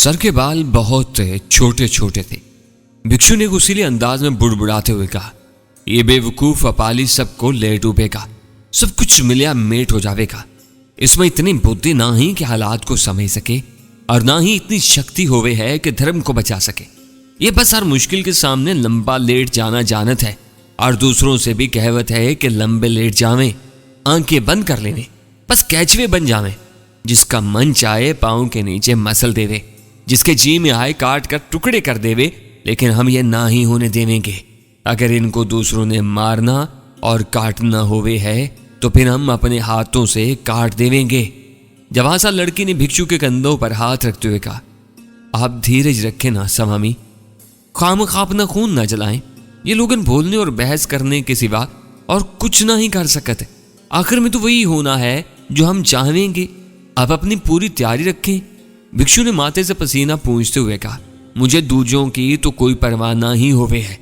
Sir के बाल बहुत छोटे छोटे थे। भिक्षु ने उसीले अंदाज में बुड़बुड़ाते हुए कहा, ये बेवकूफ अपाली सबको ले डूबेगा, सब कुछ मिलिया मेट हो जावेगा। इसमें इतनी बुद्धि ना ही कि हालात को समझ सके और ना ही इतनी शक्ति होवे है कि धर्म को बचा सके। ये बस हर मुश्किल के सामने लंबा लेट जाना जानत है और दूसरों से भी कहवत है कि लंबे लेट जावें, आंखें बंद कर लेवे, बस कैचवे बन जावें। जिसका मन चाहे पाँव के नीचे मसल देवे, जिसके जी में आए काट कर टुकड़े कर देवे, लेकिन हम ये ना ही होने देवेंगे। अगर इनको दूसरों ने मारना और काटना होवे है तो फिर हम अपने हाथों से काट देवेंगे। जवासा लड़की ने भिक्षु के कंधों पर हाथ रखते हुए कहा, आप धीरज रखें ना स्वामी, खामखा अपना खून ना जलाएं। ये लोगन बोलने और बहस करने के सिवा और कुछ ना ही कर सकते। आखिर में तो वही होना है जो हम चाहेंगे। अब अपनी पूरी तैयारी रखें। भिक्षु ने माथे से पसीना पूंछते हुए कहा, मुझे दूजों की तो कोई परवाह ना ही होवे है,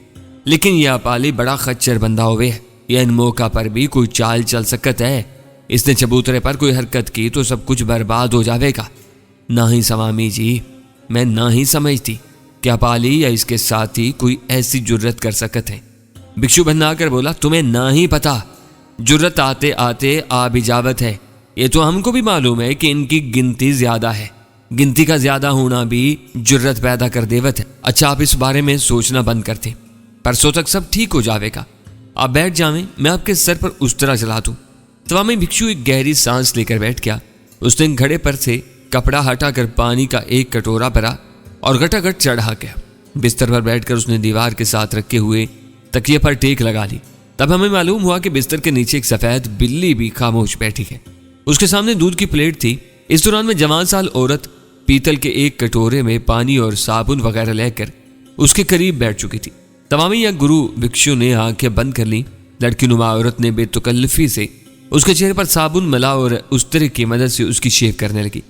लेकिन यह अपाली बड़ा खच्चर बंदा होवे है। यह इन मौका पर भी कोई चाल चल सकत है। इसने चबूतरे पर कोई हरकत की तो सब कुछ बर्बाद हो जाएगा। ना ही स्वामी जी, मैं ना ही समझती कि अपाली या इसके साथी कोई ऐसी जुर्रत कर सकत है। भिक्षु बन्ना कर बोला, तुम्हें ना ही पता, जुर्रत आते आते आ भी जावत है। ये तो हमको भी मालूम है कि इनकी गिनती ज्यादा है। गिनती का ज्यादा होना भी जुर्रत पैदा कर देवत है। अच्छा, आप इस बारे में सोचना बंद करते, परसों तक सब ठीक हो जाएगा। आप बैठ जावें, मैं आपके सर पर उस्तरा चला दूं। स्वामी भिक्षु एक गहरी सांस लेकर बैठ गया। उसने घड़े पर से कपड़ा हटाकर पानी का एक कटोरा भरा और घटाघट चढ़ा गया। बिस्तर पर बैठकर उसने दीवार के साथ रखे हुए तकिए पर टेक लगा ली। तब हमें मालूम हुआ कि बिस्तर के नीचे एक सफेद बिल्ली भी खामोश बैठी है। उसके सामने दूध की प्लेट थी। इस दौरान में जवान साल औरत पीतल के एक कटोरे में पानी और साबुन वगैरह लेकर उसके करीब बैठ चुकी थी। तमामी या गुरु भिक्षु ने आंखें बंद कर ली। लड़की नुमा औरत ने बेतकल्लुफी से उसके चेहरे पर साबुन मला और उस्तरे की मदद से उसकी शेव करने लगी।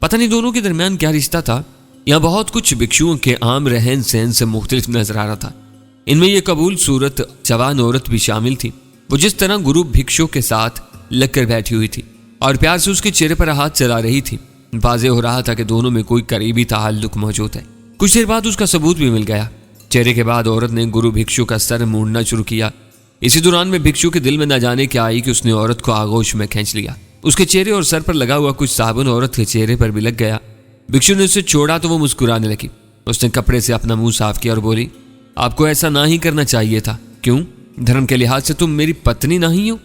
पता नहीं दोनों के दरमियान क्या रिश्ता था। यहाँ बहुत कुछ भिक्षुओं के आम रहन सहन से मुख्तलिफ नजर आ रहा था। इनमें यह कबूल सूरत जवान औरत भी शामिल थी। वो जिस तरह गुरु भिक्षु के साथ लगकर बैठी हुई थी और प्यार से उसके चेहरे पर हाथ चला रही थी, वाज़े हो रहा था कि दोनों में कोई करीबी ताल्लुक मौजूद है। कुछ देर बाद उसका सबूत भी मिल गया। चेहरे के बाद औरत ने गुरु भिक्षु का सर मूंडना शुरू किया। इसी दौरान में भिक्षु के दिल में न जाने क्या आई कि उसने औरत को आगोश में खींच लिया। उसके चेहरे और सर पर लगा हुआ कुछ साबुन औरत के चेहरे पर भी लग गया। भिक्षु ने उसे छोड़ा तो वो मुस्कुराने लगी। उसने कपड़े से अपना मुंह साफ किया और बोली, आपको ऐसा ना ही करना चाहिए था। क्यों? धर्म के लिहाज से तुम मेरी पत्नी नहीं हो।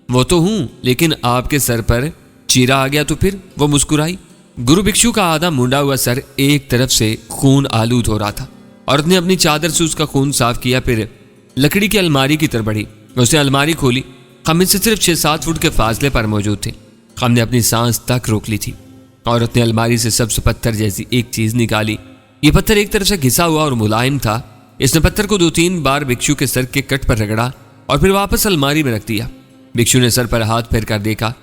वो तो हूं, लेकिन आपके सर पर चीरा आ गया तो फिर? वो मुस्कुराई। गुरु भिक्षु का आधा मुंडा हुआ सर एक तरफ से खून आलूद हो रहा था। औरत ने अपनी चादर से उसका खून साफ किया, फिर लकड़ी की अलमारी की तरफ बढ़ी। उसने अलमारी खोली। हम इनसे सिर्फ 6-7 फुट के फासले पर मौजूद थे। हमने अपनी सांस तक रोक ली थी। औरत ने अलमारी से सब्ज पत्थर जैसी एक चीज निकाली। ये पत्थर एक तरफ से घिसा हुआ और मुलायम था। इसने पत्थर को 2-3 बार भिक्षु के सर के कट पर रगड़ा और फिर वापस अलमारी में रख दिया। भिक्षु ने सर पर हाथ फेर कर देखा।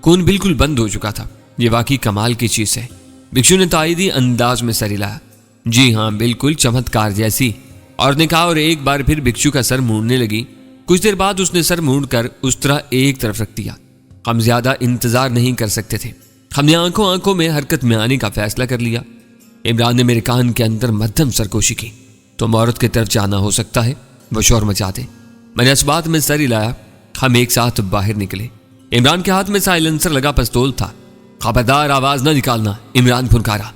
खून बिल्कुल बंद हो चुका था। ये वाकई कमाल की चीज है। भिक्षु ने तायदी अंदाज में सर हिलाया। जी हाँ, बिल्कुल चमत्कार जैसी। और ने कहा और एक बार फिर भिक्षु का सर मूंडने लगी। कुछ देर बाद उसने सर मूंड कर उस तरह एक तरफ रख दिया। हम ज्यादा इंतजार नहीं कर सकते थे। हमने आंखों आंखों में हरकत में आने का फैसला कर लिया। इमरान ने मेरे कान के अंदर मध्यम सरगोशी की। तुम औरत की तरफ जाना हो सकता है, वो शोर मचा दे। मैंने इस बात में सर हिलाया। हम एक साथ बाहर निकले। इमरान के हाथ में साइलेंसर लगा पिस्तौल था। खबरदार आवाज न निकालना, इमरान फुनकारा।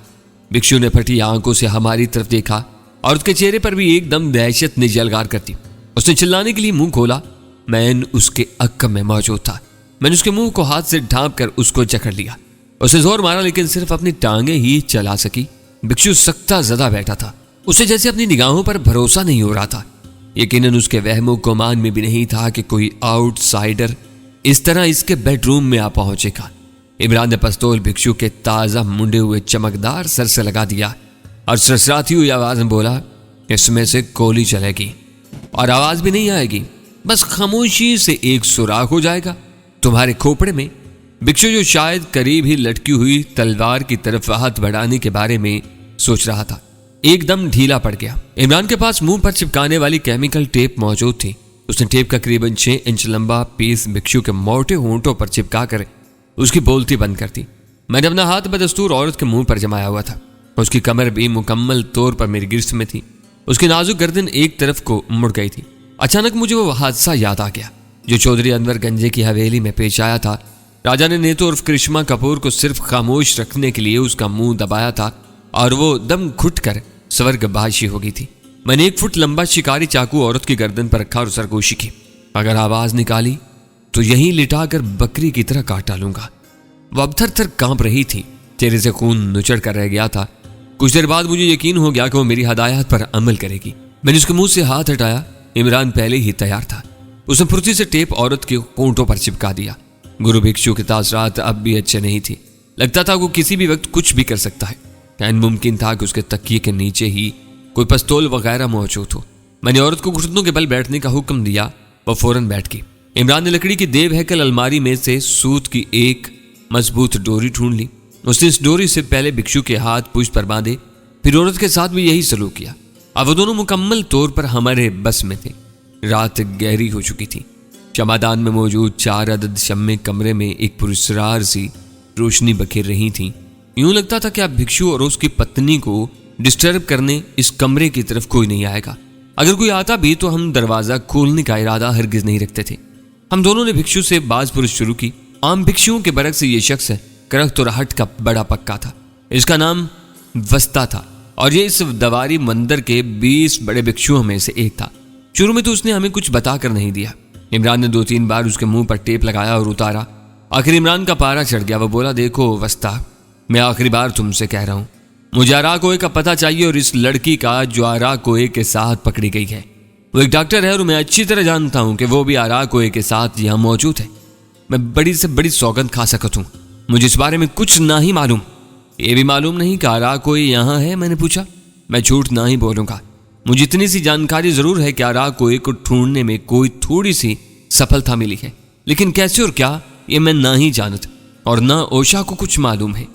भिक्षु ने फटी आंखों से हमारी तरफ देखा और उसके चेहरे पर भी एकदम दहशत ने जलगार कर दी। उसने चिल्लाने के लिए मुंह खोला। मैं उसके अक्कम में मौजूद था। मैंने उसके मुंह को हाथ से ढांप कर उसको जकड़ लिया। उसे जोर मारा, लेकिन सिर्फ अपनी टांगे ही चला सकी। भिक्षु सख्ता ज़दा बैठा था। उसे जैसे अपनी निगाहों पर भरोसा नहीं हो रहा था। यकीनन उसके वहमो गुमान में भी नहीं था कि कोई आउटसाइडर इस तरह इसके बेडरूम में आ पहुंचेगा। इमरान ने पिस्तौल भिक्षु के ताज़ा मुंडे हुए चमकदार सर से लगा दिया और सरसराती हुई आवाज में बोला, इसमें से गोली चलेगी और आवाज भी नहीं आएगी, बस खामोशी से एक सुराख हो जाएगा तुम्हारे खोपड़े में। भिक्षु जो शायद करीब ही लटकी हुई तलवार की तरफ हाथ बढ़ाने के बारे में सोच रहा था, एकदम ढीला पड़ गया। इमरान के पास मुंह पर चिपकाने वाली केमिकल टेप मौजूद थी। उसने टेप का करीबन 6 इंच लंबा पीस भिक्षु के मोटे होंठों पर चिपका कर उसकी बोलती बंद कर दी। मैंने अपना हाथ बदस्तूर औरत के मुंह पर जमाया हुआ था। उसकी कमर भी मुकम्मल तौर पर मेरी गिरफ्त में थी। उसकी नाजुक गर्दन एक तरफ को मुड़ गई थी। अचानक मुझे वो हादसा याद आ गया जो चौधरी अनवर गंजे की हवेली में पेश आया था। राजा ने नेतू और करिश्मा कपूर को सिर्फ खामोश रखने के लिए उसका मुंह दबाया था और वो दम घुट कर स्वर्गवासी हो गई थी। मैंने 1 फुट लंबा शिकारी चाकू औरत की गर्दन पर रखा और सरगोशी की। अगर आवाज निकाली तो यहीं लिटाकर बकरी की तरह काट डालूंगा। वो अब थर थर कांप रही थी, चेहरे से खून नुचड़ कर रह गया था। कुछ देर बाद मुझे यकीन हो गया कि वो मेरी हदायत पर अमल करेगी। मैंने उसके मुंह से हाथ हटाया। इमरान पहले ही तैयार था। उसने फुर्ती से टेप औरत के होंठों पर चिपका दिया। गुरु भिक्षु के तासरात अब भी अच्छे नहीं थी। लगता था वो किसी भी वक्त कुछ भी कर सकता है। कैन मुमकिन था कि उसके तकिए के नीचे ही कोई पिस्तौल वगैरह मौजूद हो। मैंने औरत को घुटनों के बल बैठने का हुक्म दिया। वह फौरन बैठ गई। इमरान ने लकड़ी की देव हैकल अलमारी में से सूत की एक मजबूत डोरी ढूंढ ली। उसने इस डोरी से पहले भिक्षु के हाथ पुष्ट पर बांधे, फिर औरत के साथ भी यही सलूक किया। अब वो दोनों मुकम्मल तौर पर हमारे बस में थे। रात गहरी हो चुकी थी। चमादान में मौजूद 4 अदद शम्मे कमरे में एक पुरस्कार सी रोशनी बखेर रही थी। यूं लगता था कि अब भिक्षु और उसकी पत्नी को डिस्टर्ब करने इस कमरे की तरफ कोई नहीं आएगा। अगर कोई आता भी तो हम दरवाजा खोलने का इरादा हरगिज नहीं रखते थे। हम दोनों ने भिक्षु से बाजपुरस शुरू की। आम भिक्षुओं के बरक से ये शख्स करख्त और हट का बड़ा पक्का था। इसका नाम वस्ता था और ये इस दवारी मंदिर के 20 बड़े भिक्षुओं में से एक था। शुरू में तो उसने हमें कुछ बताकर नहीं दिया। इमरान ने 2-3 बार उसके मुंह पर टेप लगाया और उतारा। आखिर इमरान का पारा चढ़ गया। वह बोला, देखो वस्ता, मैं आखिरी बार तुमसे कह रहा हूं, मुझे आरा कोए का पता चाहिए और इस लड़की का जो आरा कोए के साथ पकड़ी गई है वो एक डॉक्टर है और मैं अच्छी तरह जानता हूं कि वो भी आरा कोए के साथ यहां मौजूद है। मैं बड़ी से बड़ी सौगंध खा सकता हूं, मुझे इस बारे में कुछ ना ही मालूम। ये भी मालूम नहीं कि आरा कोई यहां है? मैंने पूछा। मैं झूठ ना ही बोलूंगा। मुझे इतनी सी जानकारी जरूर है कि आरा कोए को ढूंढने में कोई थोड़ी सी सफलता मिली है, लेकिन कैसे और क्या ये मैं ना ही जानत और ना ओशा को कुछ मालूम है।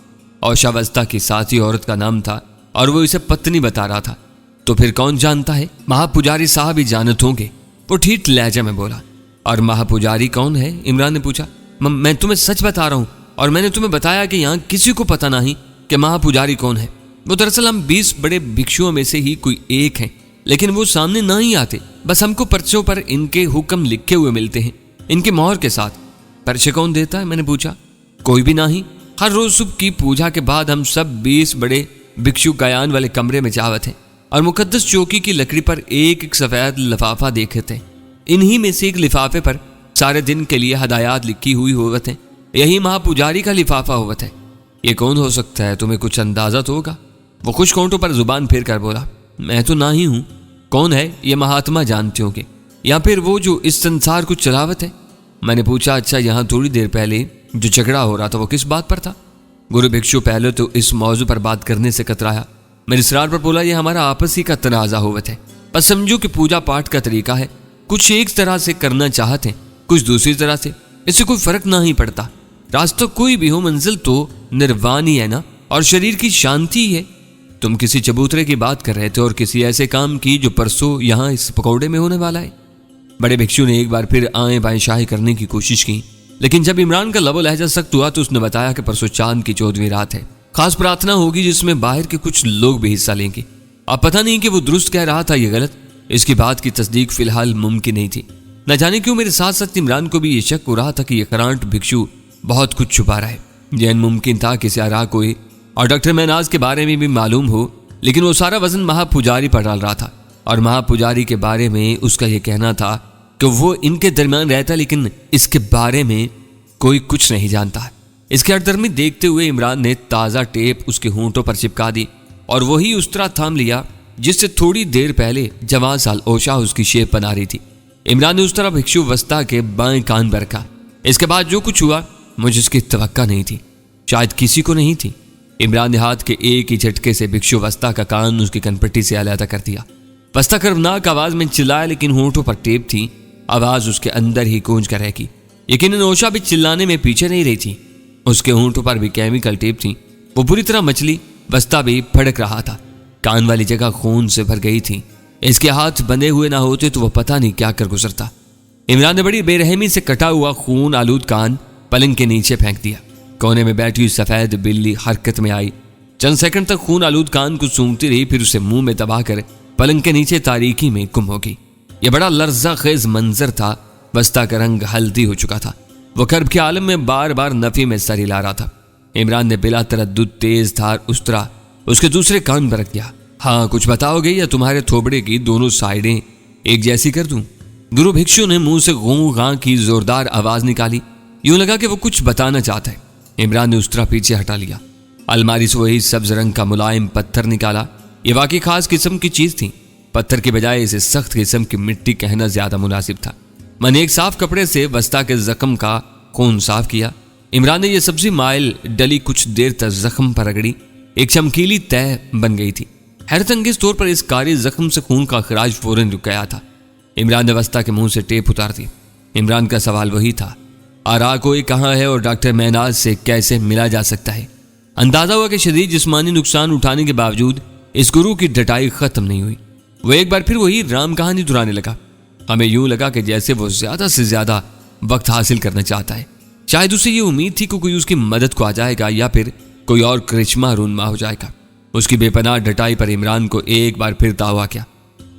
ओशा वस्ता की साथी औरत का नाम था और वो इसे पत्नी बता रहा था। तो फिर कौन जानता है? महापुजारी साहब ही जानत होंगे, वो ठीक लहजा में बोला। और महापुजारी कौन है? इमरान ने पूछा। मैं तुम्हें सच बता रहा हूं और मैंने तुम्हें बताया कि यहाँ किसी को पता नहीं कि महापुजारी कौन है। वो दरअसल हम 20 बड़े भिक्षुओं में से ही कोई एक हैं, लेकिन वो सामने ना ही आते। बस हमको पर्चों पर इनके हुक्म लिखे हुए मिलते हैं, इनके मोहर के साथ। पर्चे कौन देता है? मैंने पूछा। कोई भी नहीं। हर रोज सुबह की पूजा के बाद हम सब 20 बड़े भिक्षु गायन वाले कमरे में जावत हैं और मुकद्दस चौकी की लकड़ी पर एक एक सफेद लिफाफा देखे थे। इन्हीं में से एक लिफाफे पर सारे दिन के लिए हदायत लिखी हुई होवत है। यही महापुजारी का लिफाफा होवत है। ये कौन हो सकता है? तुम्हें कुछ अंदाजा तो होगा। वो खुश कोंटों पर जुबान फेर कर बोला, मैं तो ना ही हूं। कौन है? ये महात्मा जानते होंगे, या फिर वो जो इस संसार को चलावत है। मैंने पूछा, अच्छा यहाँ थोड़ी देर पहले जो झगड़ा हो रहा था वो किस बात पर था? गुरु भिक्षु पहले तो इस मौजू पर बात करने से कतराया। मेरे इसरार पर बोला, ये हमारा आपसी का तनाजा होवत है। बस समझो कि पूजा पाठ का तरीका है। कुछ एक तरह से करना चाहते हैं, कुछ दूसरी तरह से। इससे कोई फर्क ना ही पड़ता। रास्ता कोई भी हो, मंजिल तो निर्वाण ही है ना, और शरीर की शांति है। तुम किसी चबूतरे की बात कर रहे थे और किसी ऐसे काम की जो परसों यहाँ इस पकौड़े में होने वाला है। बड़े भिक्षु ने एक बार फिर आए बाएं शाही करने की कोशिश की, लेकिन जब इमरान का लबो लहजा सख्त हुआ तो उसने बताया कि परसों चांद की 14वीं रात है। खास प्रार्थना होगी जिसमें बाहर के कुछ लोग भी हिस्सा लेंगे। अब पता नहीं कि वो दुरुस्त कह रहा था या गलत। इसकी बात की तस्दीक फिलहाल मुमकिन नहीं थी। न जाने क्यों मेरे साथ साथ इमरान को भी ये शक हो रहा था कि यह करांट भिक्षु बहुत कुछ छुपा रहा है। यह मुमकिन था कि आरा कोई और डॉक्टर महनाज के बारे में भी मालूम हो, लेकिन वो सारा वजन महापुजारी पर डाल रहा था और महापुजारी के बारे में उसका यह कहना था कि वो इनके दरमियान रहता, लेकिन इसके बारे में कोई कुछ नहीं जानता। इसके अड़दर्मी देखते हुए इमरान ने ताज़ा टेप उसके होंठों पर चिपका दी और वही उस तरह थाम लिया जिससे थोड़ी देर पहले जवान साल ओशा उसकी शेप बना रही थी। इमरान ने उस तरह भिक्षु वस्ता के बाएं कान पर रखा। इसके बाद जो कुछ हुआ मुझे इसकी तवक्का नहीं थी, शायद किसी को नहीं थी। इमरान ने हाथ के एक ही झटके से भिक्षु वस्ता का कान उसकी कनपट्टी से अलहदा कर दिया। वस्ता कर्मनाक आवाज में चिल्लाया, लेकिन होंठों पर टेप थी। आवाज उसके अंदर ही गूंज कर रह गई। यकीनन ओशा भी चिल्लाने में पीछे नहीं रही थी। उसके होंठों पर भी केमिकल टेप थी। वो बुरी तरह मछली। वस्ता भी फड़क रहा था। कान वाली जगह खून से भर गई थी। इसके हाथ बंधे हुए ना होते तो वह पता नहीं क्या कर गुजरता। इमरान ने बड़ी बेरहमी से कटा हुआ खून आलूद कान पलंग के नीचे फेंक दिया। कोने में बैठी हुई सफेद बिल्ली हरकत में आई। चंद सेकंड तक खून आलूद कान को सूंघती रही, फिर उसे मुंह में दबाकर पलंग के नीचे तारीकी में गुम हो गई। यह बड़ा लर्जा खेज मंजर था। वस्ता का रंग हल्दी हो चुका था। वो कर्ब के आलम में बार बार नफी में सर हिला रहा था। इमरान ने बिला तरद्दुद तेज धार उस्तरा उसके दूसरे कान पर रख दिया। हाँ, कुछ बताओगे या तुम्हारे थोबड़े की दोनों साइडें एक जैसी कर दूं? गुरु भिक्षु ने मुंह से गूं गां की जोरदार आवाज निकाली। यूं लगा कि वो कुछ बताना चाहता है। इमरान ने उस्तरा पीछे हटा लिया। अलमारी से वही सब्ज रंग का मुलायम पत्थर निकाला। ये वाकई खास किस्म की चीज थी। पत्थर के बजाय इसे सख्त किस्म की मिट्टी कहना ज्यादा मुनासिब था। मैंने एक साफ कपड़े से वस्ता के जख्म का खून साफ किया। इमरान ने यह सब्जी माइल डली कुछ देर तक जख्म पर रगड़ी। एक चमकीली तय बन गई थी। हैरत अंगेज तौर पर इस कारी जख्म से खून का खराज फौरन रुक गया था। इमरान ने वस्ता के मुंह से टेप उतार दी। इमरान का सवाल वही था, आरा कोई कहाँ है और डॉक्टर महनाज से कैसे मिला जा सकता है? अंदाजा हुआ कि शदीद जिस्मानी नुकसान उठाने के बावजूद इस गुरु की डटाई खत्म नहीं हुई। वो एक बार फिर वही राम कहानी दोहराने लगा। हमें यूं लगा कि जैसे वो ज्यादा से ज्यादा वक्त हासिल करना चाहता है। शायद उसे ये उम्मीद थी कि कोई उसकी मदद को आ जाएगा या फिर कोई और करिश्मा रूनमा हो जाएगा। उसकी बेपनाह डटाई पर इमरान को एक बार फिर तावा किया।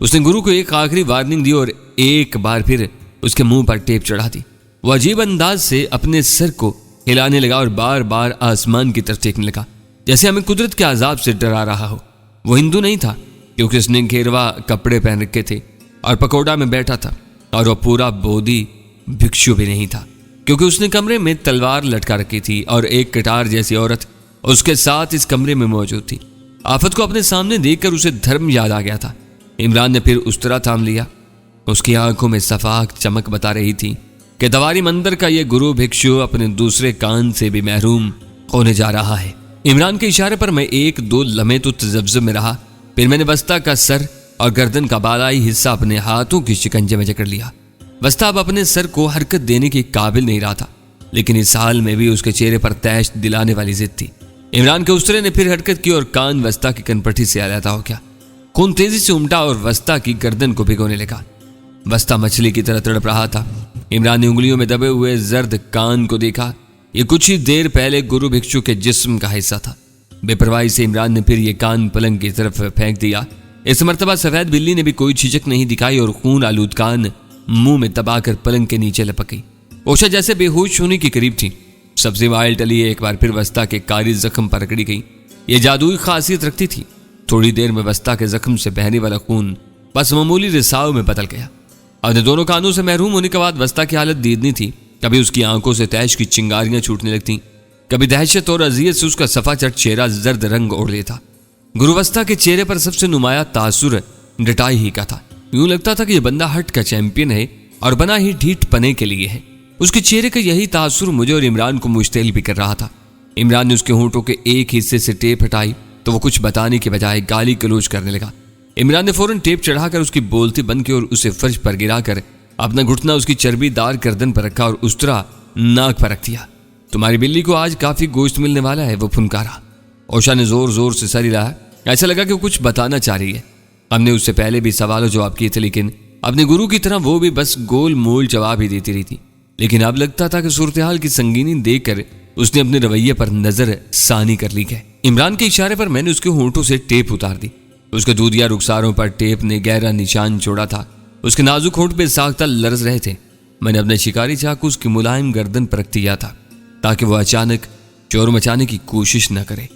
उसने गुरु को एक आखिरी वार्निंग दी और एक बार फिर उसके मुंह पर टेप चढ़ा दी। वो अजीब अंदाज से अपने सर को हिलाने लगा और बार बार आसमान की तरफ देखने लगा, जैसे हमें कुदरत के अजाब से डरा रहा हो। वो हिंदू नहीं था, क्योंकि उसने घेरवा कपड़े पहन रखे थे और पकोड़ा में बैठा था, और वह पूरा बोधी भिक्षु भी नहीं था, क्योंकि उसने कमरे में तलवार लटका रखी थी और एक कटार जैसी औरत उसके साथ इस कमरे में मौजूद थी। आफत को अपने सामने देखकर उसे धर्म याद आ गया था। इमरान ने फिर उस्तरा थाम लिया। उसकी आंखों में सफाक चमक बता रही थी कि दवारी मंदिर का यह गुरु भिक्षु अपने दूसरे कान से भी महरूम होने जा रहा है। इमरान के इशारे पर मैं एक दो लम्हे तो तजब्जुब में रहा, फिर मैंने वस्ता का सर और गर्दन का बालाई हिस्सा अपने हाथों की शिकंजे में जकड़ लिया। वस्ता अब अपने सर को हरकत देने के काबिल नहीं रहा था, लेकिन इस हाल में भी उसके चेहरे पर तैश दिलाने वाली जिद थी। इमरान के उस्तरे ने फिर हरकत की और कान वस्ता की कनपट्टी से अलहदा हो गया। खून तेजी से उमटा और वस्ता की गर्दन को भिगोने लगा। वस्ता मछली की तरह तड़प रहा था। इमरान ने उंगलियों में दबे हुए जर्द कान को देखा। ये कुछ ही देर पहले गुरु भिक्षु के जिस्म का हिस्सा था। बेपरवाही से इमरान ने फिर ये कान पलंग की तरफ फेंक दिया। इस मर्तबा सफेद बिल्ली ने भी कोई झिझक नहीं दिखाई और खून आलूद कान मुंह में दबाकर पलंग के नीचे लपक गई। ओशा जैसे बेहोश होने के करीब थी। सब्जी वाइल टली एक बार फिर वस्ता के कारी जख्म पर रगड़ी गई। ये जादुई खासियत रखती थी। थोड़ी देर में वस्ता के जख्म से बहने वाला खून बस मामूली रिसाव में बदल गया। अपने दोनों कानों से महरूम होने के बाद वस्ता की हालत दीदनी थी। कभी उसकी आंखों से तैश की चिंगारियां छूटने लगती, कभी दहशत और अजियत से उसका सफा चट चेहरा जर्द रंग ओढ़ लेता। गुरुवस्ता के चेहरे पर सबसे नुमाया तासुर डटाई ही का था। यूं लगता था कि यह बंदा हट का चैंपियन है और बना ही ढीठ पने के लिए है। उसके चेहरे का यही तासुर मुझे और इमरान को मुश्तिल भी कर रहा था। इमरान ने उसके होंठों के एक हिस्से से टेप हटाई तो वो कुछ बताने के बजाय गाली गलौज करने लगा। इमरान ने फौरन टेप चढ़ाकर उसकी बोलती बंद की और उसे फर्श पर गिराकर अपना घुटना उसकी चर्बीदार गर्दन पर रखा और उस्तरा नाक पर रख दिया। तुम्हारी बिल्ली को आज काफी गोश्त मिलने वाला है, वो फुनकारा। ओशा ने जोर जोर से सर हिलाया। ऐसा लगा कि वो कुछ बताना चाह रही है। हमने उससे पहले भी सवालों जवाब किए थे, लेकिन अपने गुरु की तरह वो भी बस गोल मोल जवाब ही देती रही थी। लेकिन अब लगता था कि सूरत हाल की संगीनी देखकर उसने अपने रवैये पर नजर सानी कर ली है। इमरान के इशारे पर मैंने उसके होंठों से टेप उतार दी। उसके दूधिया रुखसारों पर टेप ने गहरा निशान छोड़ा था। उसके नाजुक होंठ पे साख्ता लर्ज रहे थे। मैंने अपने शिकारी चाकू उसकी मुलायम गर्दन पर रख दिया था ताकि वह अचानक चोर मचाने की कोशिश न करे।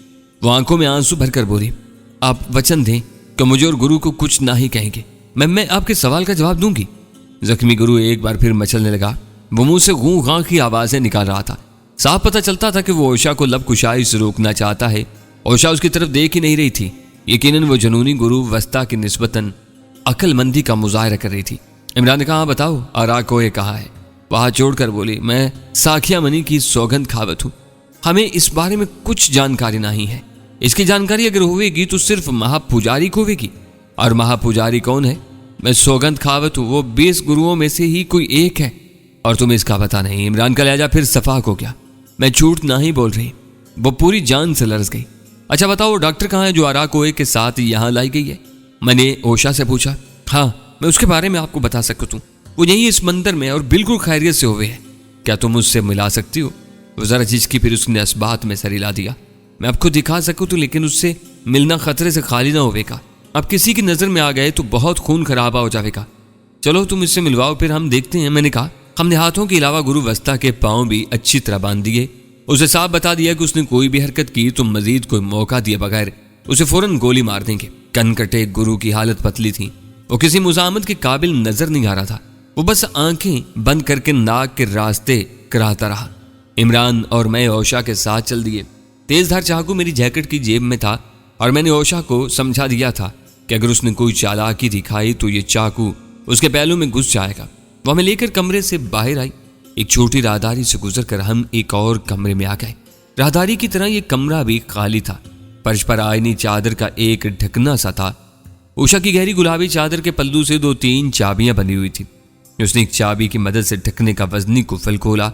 वो आंखों में आंसू भरकर बोली, आप वचन दें कि मुझे और गुरु को कुछ ना ही कहेंगे। मैं आपके सवाल का जवाब दूंगी। जख्मी गुरु एक बार फिर मचलने लगा। वो मुंह से गूं गां की आवाजें निकाल रहा था। साफ पता चलता था कि वो ओशा को लब कुशाई से रोकना चाहता है। ओशा उसकी तरफ देख ही नहीं रही थी। यकीनन वो जनूनी गुरु वस्ता की निस्बतन अक्लमंदी का मुजाहरा कर रही थी। इमरान ने कहा, बताओ आरा कोई कहा है? वहां छोड़कर बोली, मैं साखिया मनी की सौगंध खावत हूँ। हमें इस बारे में कुछ जानकारी नहीं है। इसकी जानकारी अगर होगी तो सिर्फ महापुजारी को होगी। और महापुजारी कौन है? मैं सौगंध खावत हूँ, वो 20 गुरुओं में से ही कोई एक है और तुम्हें इसका पता नहीं। इमरान का लहजा फिर सफाक हो गया। मैं झूठ नहीं बोल रही। वो पूरी जान से लरस गई। अच्छा बताओ, डॉक्टर कहाँ है जो आरा कोए के साथ यहाँ लाई गई है? मैंने ओशा से पूछा। हाँ, मैं उसके बारे में आपको बता सकता हूँ। वो यही इस मंदिर में और बिल्कुल खैरियत से हुए है। क्या तुम उससे मिला सकती हो? वो जरा झिझकी, फिर उसने इस बात में सर हिला दिया। मैं आपको दिखा सकूं तो, लेकिन उससे मिलना खतरे से खाली ना होवेगा। अब किसी की नजर में आ गए तो बहुत खून खराबा हो जाएगा। चलो तुम इससे मिलवाओ, फिर हम देखते हैं। मैंने कहा। हमने हाथों के अलावा गुरु वस्ता के पांव भी अच्छी तरह बांध दिए। उसे साफ बता दिया कि उसने कोई भी हरकत की तो मजीद कोई मौका दिए बगैर उसे फौरन गोली मार देंगे। कनकटे गुरु की हालत पतली थी। वो किसी मुजामत के काबिल नजर नहीं आ रहा था। वो बस आंखें बंद करके नाक के रास्ते कराता रहा। इमरान और मैं ओशा के साथ चल दिए। तेजधार चाकू मेरी जैकेट की जेब में था और मैंने ओशा को समझा दिया था कि अगर उसने कोई चालाकी दिखाई तो ये चाकू उसके पहलू में घुस जाएगा। वो हमें लेकर कमरे से बाहर आई। एक छोटी राहदारी से गुजरकर हम एक और कमरे में आ गए। राहदारी की तरह ये कमरा भी खाली था। फर्श पर आयनी चादर का एक ढकना सा था। उषा की गहरी गुलाबी चादर के पल्लू से 2-3 चाबियां बनी हुई थी। उसने एक चाबी की मदद से ढकने का वजनी कुफल खोला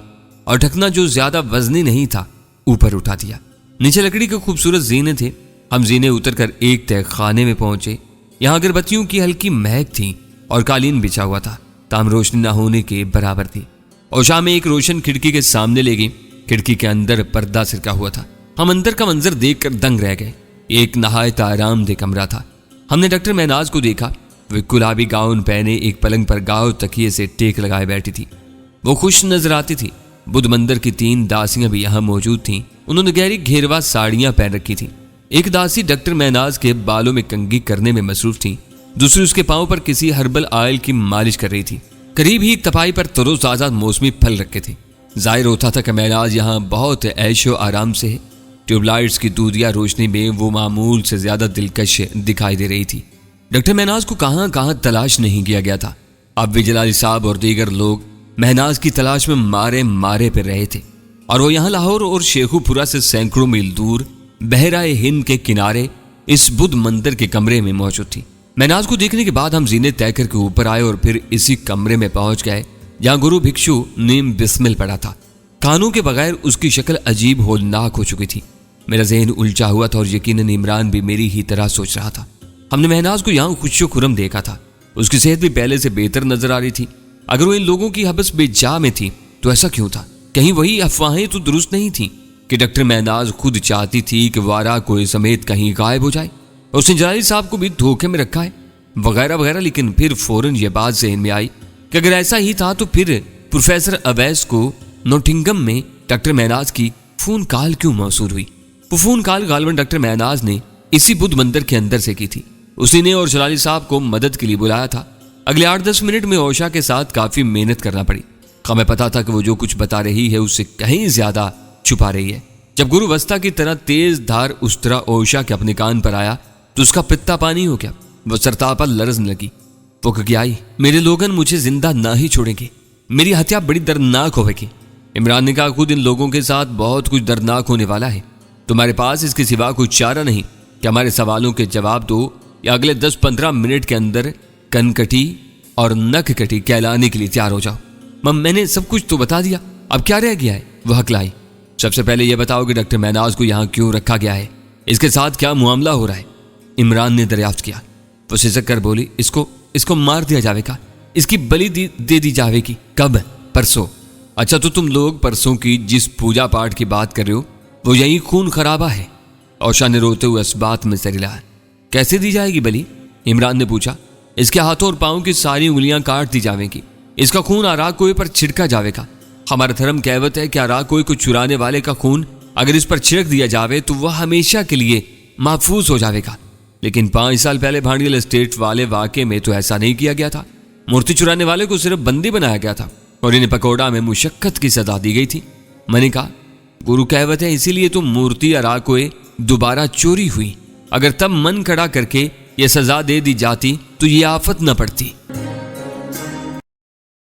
और ढकना, जो ज्यादा वजनी नहीं था, ऊपर उठा दिया। नीचे लकड़ी के खूबसूरत जीने थे। हम जीने उतरकर एक तय खाने में पहुंचे। यहाँ अगरबत्तियों की हल्की महक थी और कालीन बिछा हुआ था। ताम रोशनी न होने के बराबर थी। ओशा में एक रोशन खिड़की के सामने ले गई। खिड़की के अंदर पर्दा सिरका हुआ था। हम अंदर का मंजर देखकर दंग रह गए। एक नहायत आरामदेह कमरा था। हमने डॉक्टर महनाज को देखा। वे गुलाबी गाउन पहने एक पलंग पर गाव तकिए से टेक लगाए बैठी थी। वो खुश नजर आती थी। बुद्ध मंदिर की 3 दासियां भी यहाँ मौजूद थीं। उन्होंने गहरी घेरवा साड़ियां पहन रखी थी। एक दासी डॉक्टर महनाज के बालों में कंघी करने में मसरूफ थी। दूसरी उसके पांव पर किसी हर्बल ऑयल की मालिश कर रही थी। करीब ही तपाई पर तरोताजा मौसमी फल रखे थे। जाहिर होता था कि महनाज यहाँ बहुत ऐशो आराम से है। ट्यूबलाइट्स की दूधिया रोशनी में वो मामूल से ज्यादा दिलकश दिखाई दे रही थी। डॉक्टर महनाज को कहां कहां तलाश नहीं किया गया था। अब भी जलाली साहब और दीगर लोग महनाज की तलाश में मारे मारे पर रहे थे और वो यहाँ लाहौर और शेखुपुरा से सैकड़ों मील दूर बहराए हिंद के किनारे इस बुद्ध मंदिर के कमरे में मौजूद थी। महनाज को देखने के बाद हम जीने तय करके ऊपर आए और फिर इसी कमरे में पहुंच गए जहां गुरु भिक्षु नीम बिस्मिल पड़ा था। कानों के बगैर उसकी शक्ल अजीब होलनाक हो चुकी थी। मेरा जहन उलझा हुआ था और यकीनन इमरान भी मेरी ही तरह सोच रहा था। हमने महनाज को यहाँ खुशो खुरम देखा था। उसकी सेहत भी पहले से बेहतर नजर आ रही थी। अगर वो इन लोगों की हबस बेजा में थी तो ऐसा क्यों था? कहीं वही अफवाहें तो दुरुस्त नहीं थी कि डॉक्टर महनाज खुद चाहती थी कि वारा कोई समेत कहीं गायब हो जाए? उसने जलाली साहब को भी धोखे में रखा है, वगैरह वगैरह। लेकिन फिर फौरन ये बात जहन में आई कि अगर ऐसा ही था तो फिर प्रोफेसर अवैस को नोटिंगम में डॉक्टर महनाज की फोन कॉल क्यों मौसूल हुई? वो फोन कॉल गालबन डॉक्टर महनाज ने इसी बुद्ध मंदिर के अंदर से की थी। उसी ने और जलाली साहब को मदद के लिए बुलाया था। अगले 8-10 मिनट में ओशा के साथ काफी मेहनत करना पड़ी। हमें पता था कि वो जो कुछ बता रही है उससे कहीं ज्यादा छुपा रही है। जब गुरु वस्ता की तरह तेज धार उस तरह ओशा के अपने कान पर आया तो उसका पित्ता पानी हो गया। वो सरतापा लरजने लगी। वो क्या आई, मेरे लोगन मुझे जिंदा ना ही छोड़ेंगे। मेरी हत्या बड़ी दर्दनाक होगी। इमरान ने कहा, खुद इन लोगों के साथ बहुत कुछ दर्दनाक होने वाला है। तुम्हारे पास इसके सिवा कोई चारा नहीं कि हमारे सवालों के जवाब दो या अगले 10-15 मिनट के अंदर कनकटी और नखकटी कहलाने के लिए तैयार हो जाओ। मम, मैंने सब कुछ तो बता दिया, अब क्या रह गया है? वह हकलाई। सबसे पहले यह बताओ कि डॉक्टर महनाज को यहाँ क्यों रखा गया है? इसके साथ क्या मामला हो रहा है? इमरान ने दरियाफ्त किया। वो सिसक कर बोली, इसको मार दिया जाएगा, इसकी बलि दे दी जाएगी। कब? परसों। अच्छा, तो तुम लोग परसों की जिस पूजा पाठ की बात कर रहे हो वो यही खून खराबा है। औशा ने रोते हुए इस बात में सर हिलाया। कैसे दी जाएगी बलि? इमरान ने पूछा। इसके हाथों और पांव की सारी उंगलियां काट दी जाएंगी। इसका खून अराकोए पर छिड़का जाएगा। हमारा धर्म कहवत है कि अराकोए को चुराने वाले का खून अगर इस पर छिड़क दिया जावे तो वह हमेशा के लिए महफूज हो जाएगा। लेकिन 5 साल पहले भांडियल एस्टेट वाले वाकये में तो ऐसा नहीं किया गया था। मूर्ति चुराने वाले को सिर्फ बंदी बनाया गया था और इन्हें पकौड़ा में मुशक्कत की सजा दी गई थी। मैंने कहा, गुरु कहवत है इसीलिए तो मूर्ति अराकोए दोबारा चोरी हुई। अगर तब मन खड़ा करके यह सजा दे दी जाती तो ये आफत न पड़ती।